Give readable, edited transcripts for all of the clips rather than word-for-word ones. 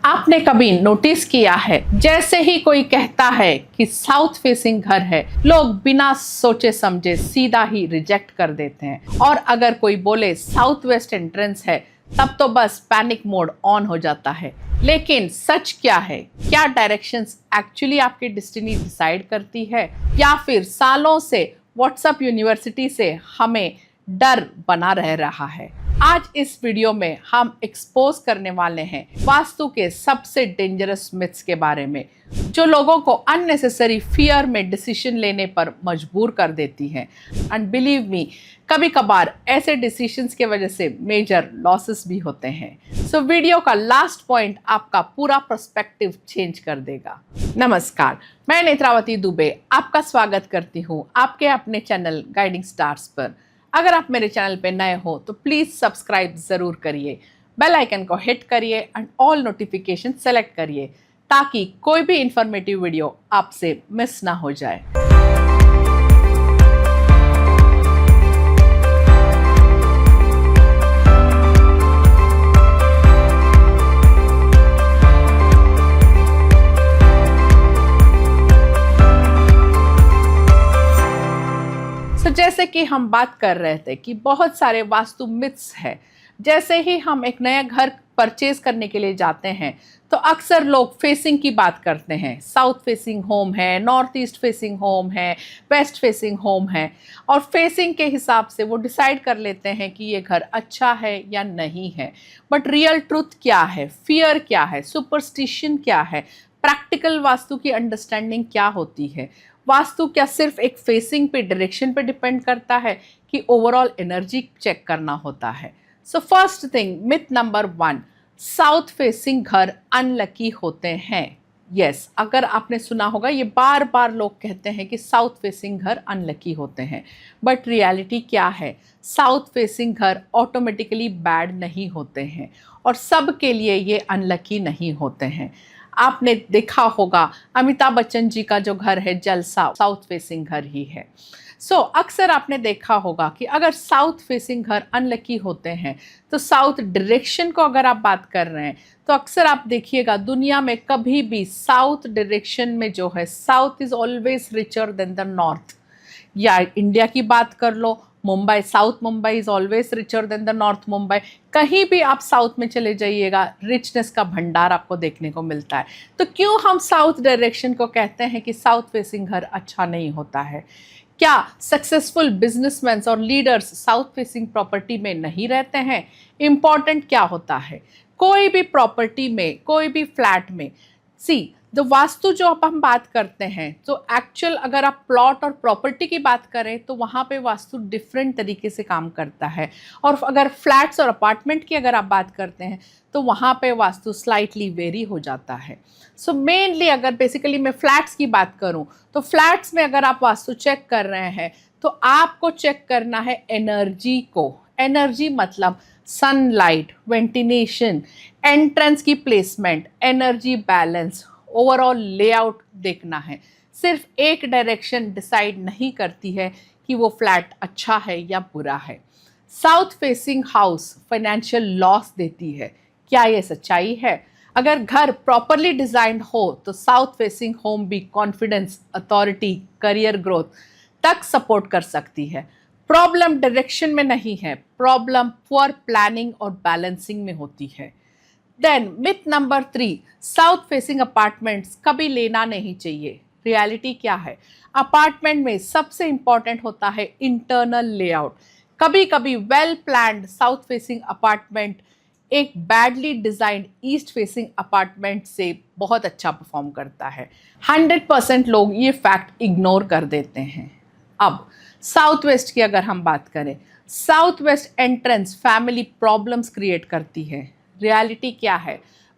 आपने कभी नोटिस किया है, जैसे ही कोई कहता है कि साउथ फेसिंग घर है, लोग बिना सोचे समझे सीधा ही रिजेक्ट कर देते हैं। और अगर कोई बोले साउथ वेस्ट एंट्रेंस है, तब तो बस पैनिक मोड ऑन हो जाता है। लेकिन सच क्या है? क्या डायरेक्शंस एक्चुअली आपकी डेस्टिनी डिसाइड करती है, या फिर सालों से व्हाट्सएप यूनिवर्सिटी से हमें डर बना रह रहा है? आज इस वीडियो में हम एक्सपोज करने वाले हैं वास्तु के सबसे डेंजरस मिथ्स के बारे में, जो लोगों को अननेसेसरी फियर में डिसीजन लेने पर मजबूर कर देती हैं। एंड बिलीव मी, कभी कभार ऐसे डिसीजंस के वजह से मेजर लॉसेस भी होते हैं। सो वीडियो का लास्ट पॉइंट आपका पूरा पर्सपेक्टिव चेंज कर देगा। नमस्कार, मैं नेत्रावती दुबे आपका स्वागत करती हूँ आपके अपने चैनल गाइडिंग स्टार्स पर। अगर आप मेरे चैनल पे नए हो तो प्लीज़ सब्सक्राइब ज़रूर करिए, बेल आइकन को हिट करिए एंड ऑल नोटिफिकेशन सेलेक्ट करिए, ताकि कोई भी इंफॉर्मेटिव वीडियो आपसे मिस ना हो जाए। जैसे कि हम बात कर रहे थे कि बहुत सारे वास्तु मिथ्स है। जैसे ही हम एक नया घर परचेज करने के लिए जाते हैं तो अक्सर लोग फेसिंग की बात करते हैं। साउथ फेसिंग होम है, नॉर्थ ईस्ट फेसिंग होम है, वेस्ट फेसिंग होम है, और फेसिंग के हिसाब से वो डिसाइड कर लेते हैं कि ये घर अच्छा है या नहीं है। बट रियल ट्रुथ क्या है, फियर क्या है, सुपरस्टिशन क्या है, प्रैक्टिकल वास्तु की अंडरस्टैंडिंग क्या होती है? वास्तु क्या सिर्फ एक फेसिंग पे, डायरेक्शन पे डिपेंड करता है कि ओवरऑल एनर्जी चेक करना होता है? So first thing, myth number 1, south facing घर अनलकी होते हैं। यस, अगर आपने सुना होगा, ये बार बार लोग कहते हैं कि साउथ फेसिंग घर अनलकी होते हैं। बट रियलिटी क्या है? साउथ फेसिंग घर ऑटोमेटिकली बैड नहीं होते हैं, और सब के लिए ये अनलकी नहीं होते हैं। आपने देखा होगा अमिताभ बच्चन जी का जो घर है जलसा, साउथ फेसिंग घर ही है। अक्सर आपने देखा होगा कि अगर साउथ फेसिंग घर अनलकी होते हैं तो साउथ डायरेक्शन को अगर आप बात कर रहे हैं तो अक्सर आप देखिएगा दुनिया में कभी भी साउथ डायरेक्शन में जो है, south is always richer than the north. या इंडिया की बात कर लो, Mumbai, south Mumbai is always richer than the north Mumbai. कहीं भी आप साउथ में चले जाइएगा, रिचनेस का भंडार आपको देखने को मिलता है। तो क्यों हम साउथ डायरेक्शन को कहते हैं कि साउथ फेसिंग घर अच्छा नहीं होता है? क्या सक्सेसफुल बिजनेसमैन और लीडर्स साउथ फेसिंग प्रॉपर्टी में नहीं रहते हैं? इम्पॉर्टेंट क्या होता है कोई भी प्रॉपर्टी में, कोई भी फ्लैट में? सी, जो वास्तु जो अब हम बात करते हैं, तो एक्चुअल अगर आप प्लॉट और प्रॉपर्टी की बात करें तो वहाँ पे वास्तु डिफरेंट तरीके से काम करता है। और अगर फ्लैट्स और अपार्टमेंट की अगर आप बात करते हैं तो वहाँ पे वास्तु स्लाइटली वेरी हो जाता है। सो मेनली अगर बेसिकली मैं फ्लैट्स की बात करूँ तो फ्लैट्स में अगर आप वास्तु चेक कर रहे हैं तो आपको चेक करना है एनर्जी को। एनर्जी मतलब सनलाइट, वेंटिलेशन, एंट्रेंस की placement, energy balance, overall layout देखना है। सिर्फ एक डायरेक्शन डिसाइड नहीं करती है कि वो फ्लैट अच्छा है या बुरा है। South facing house financial loss देती है, क्या ये सच्चाई है? अगर घर प्रॉपरली डिजाइंड हो तो साउथ फेसिंग होम भी कॉन्फिडेंस, अथॉरिटी, करियर ग्रोथ तक सपोर्ट कर सकती है। प्रॉब्लम डायरेक्शन में नहीं है, प्रॉब्लम पुअर प्लानिंग और बैलेंसिंग में होती है। Then myth number 3, south facing apartments कभी लेना नहीं चाहिए। रियलिटी क्या है? अपार्टमेंट में सबसे इंपॉर्टेंट होता है इंटरनल लेआउट। कभी कभी well planned south facing apartment एक badly designed east facing apartment से बहुत अच्छा परफॉर्म करता है। 100% लोग ये फैक्ट इग्नोर कर देते हैं। अब साउथ वेस्ट की अगर हम बात करें, south west entrance family problems create करती है। रियलिटी क्या है?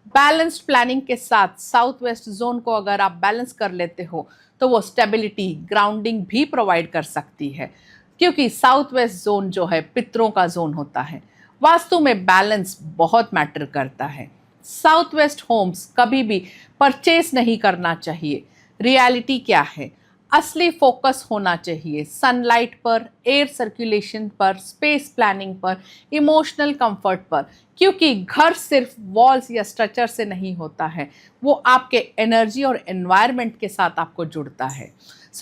बैलेंस्ड प्लानिंग के साथ साउथ वेस्ट जोन को अगर आप बैलेंस कर लेते हो तो वो स्टेबिलिटी, ग्राउंडिंग भी प्रोवाइड कर सकती है, क्योंकि साउथ वेस्ट जोन जो है पितरों का जोन होता है। वास्तु में बैलेंस बहुत मैटर करता है। साउथ वेस्ट होम्स कभी भी परचेस नहीं करना चाहिए। रियलिटी क्या है? असली फोकस होना चाहिए सनलाइट पर, एयर सर्कुलेशन पर, स्पेस प्लानिंग पर, इमोशनल कंफर्ट पर, क्योंकि घर सिर्फ वॉल्स या स्ट्रक्चर से नहीं होता है, वो आपके एनर्जी और एनवायरनमेंट के साथ आपको जुड़ता है।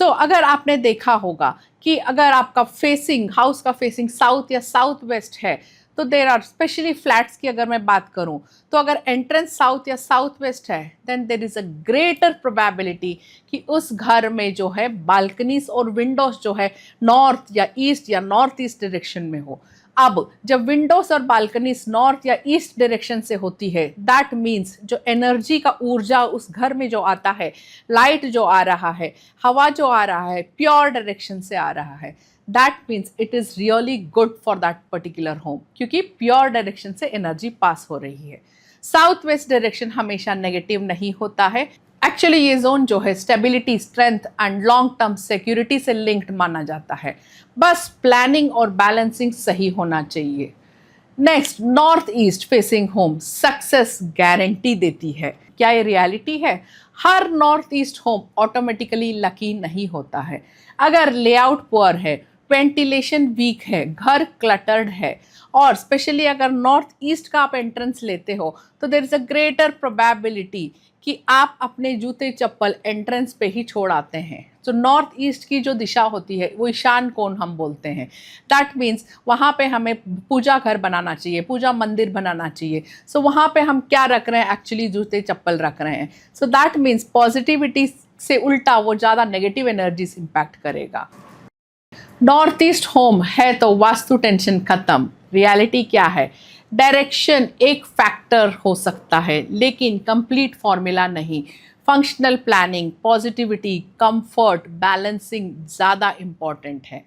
अगर आपने देखा होगा कि अगर आपका फेसिंग, हाउस का फेसिंग साउथ या साउथ वेस्ट है, तो देर आर स्पेशली फ्लैट्स की अगर मैं बात करूं, तो अगर एंट्रेंस साउथ या साउथ वेस्ट है, then there is a greater probability कि उस घर में जो है बालकनीज और विंडोज जो है नॉर्थ या ईस्ट या नॉर्थ ईस्ट डायरेक्शन में हो। अब जब विंडोज और बालकनीज नॉर्थ या ईस्ट डायरेक्शन से होती है, दैट मीन्स जो एनर्जी का ऊर्जा उस घर में जो आता है, लाइट जो आ रहा है, हवा जो आ रहा है, प्योर डायरेक्शन से आ रहा है, that means it is really good for that particular home, क्योंकि प्योर डायरेक्शन से एनर्जी पास हो रही है। साउथ वेस्ट डायरेक्शन हमेशा नेगेटिव नहीं होता है। एक्चुअली ये जोन जो है stability, strength and long term security से लिंक्ड माना जाता है। बस प्लानिंग और बैलेंसिंग सही होना चाहिए। Next, north east facing home success guarantee देती है। क्या ये रियलिटी है? हर north east home automatically lucky नहीं होता है। अगर लेआउट पुअर है, वेंटिलेशन वीक है, घर क्लटर्ड है, और स्पेशली अगर नॉर्थ ईस्ट का आप एंट्रेंस लेते हो, तो there is a greater probability कि आप अपने जूते चप्पल एंट्रेंस पे ही छोड़ आते हैं। तो नॉर्थ ईस्ट की जो दिशा होती है वो ईशान कोण हम बोलते हैं। दैट मीन्स वहाँ पे हमें पूजा घर बनाना चाहिए, पूजा मंदिर बनाना चाहिए। वहाँ पे हम क्या रख रहे हैं? एक्चुअली जूते चप्पल रख रहे हैं। दैट मीन्स पॉजिटिविटी से उल्टा वो ज़्यादा नेगेटिव एनर्जीज इम्पैक्ट करेगा। नॉर्थ ईस्ट होम है तो वास्तु टेंशन खत्म। रियलिटी क्या है? डायरेक्शन एक फैक्टर हो सकता है, लेकिन कंप्लीट फॉर्मूला नहीं। Functional planning, positivity, comfort, balancing ज़्यादा इम्पॉर्टेंट है।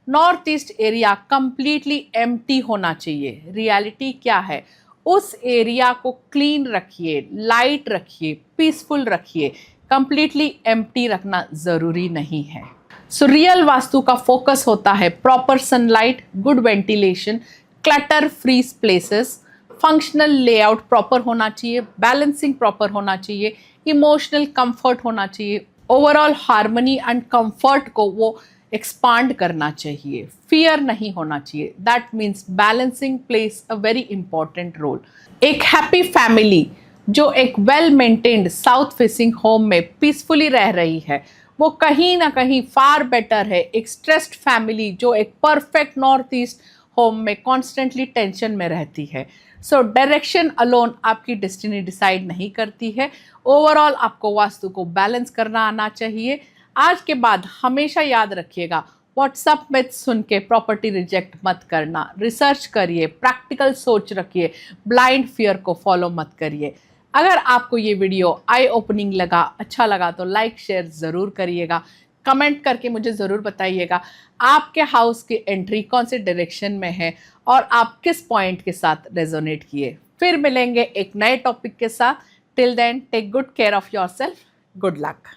North east area completely empty होना चाहिए। रियलिटी क्या है? उस एरिया को क्लीन रखिए, लाइट रखिए, पीसफुल रखिए। कंप्लीटली एम्प्टी रखना ज़रूरी नहीं है। रियल वास्तु का फोकस होता है proper sunlight, good ventilation, clutter free places, functional layout proper होना चाहिए, बैलेंसिंग प्रॉपर होना चाहिए, इमोशनल कंफर्ट होना चाहिए, ओवरऑल हार्मनी एंड कंफर्ट को वो एक्सपांड करना चाहिए, फियर नहीं होना चाहिए। That means balancing place a very important role. एक हैप्पी फैमिली जो एक well maintained south facing home में पीसफुली रह रही है, वो कहीं ना कहीं फार बेटर है एक स्ट्रेस्ड फैमिली जो एक परफेक्ट नॉर्थ ईस्ट होम में कॉन्स्टेंटली टेंशन में रहती है। डायरेक्शन अलोन आपकी डेस्टिनी डिसाइड नहीं करती है। ओवरऑल आपको वास्तु को बैलेंस करना आना चाहिए। आज के बाद हमेशा याद रखिएगा, व्हाट्सअप में सुन के प्रॉपर्टी रिजेक्ट मत करना। रिसर्च करिए, प्रैक्टिकल सोच रखिए, ब्लाइंड फियर को फॉलो मत करिए। अगर आपको ये वीडियो आई ओपनिंग लगा, अच्छा लगा, तो लाइक शेयर ज़रूर करिएगा। कमेंट करके मुझे ज़रूर बताइएगा आपके हाउस की एंट्री कौन से डायरेक्शन में है और आप किस पॉइंट के साथ रेजोनेट किए। फिर मिलेंगे एक नए टॉपिक के साथ। Till then, take good care of yourself. Good luck.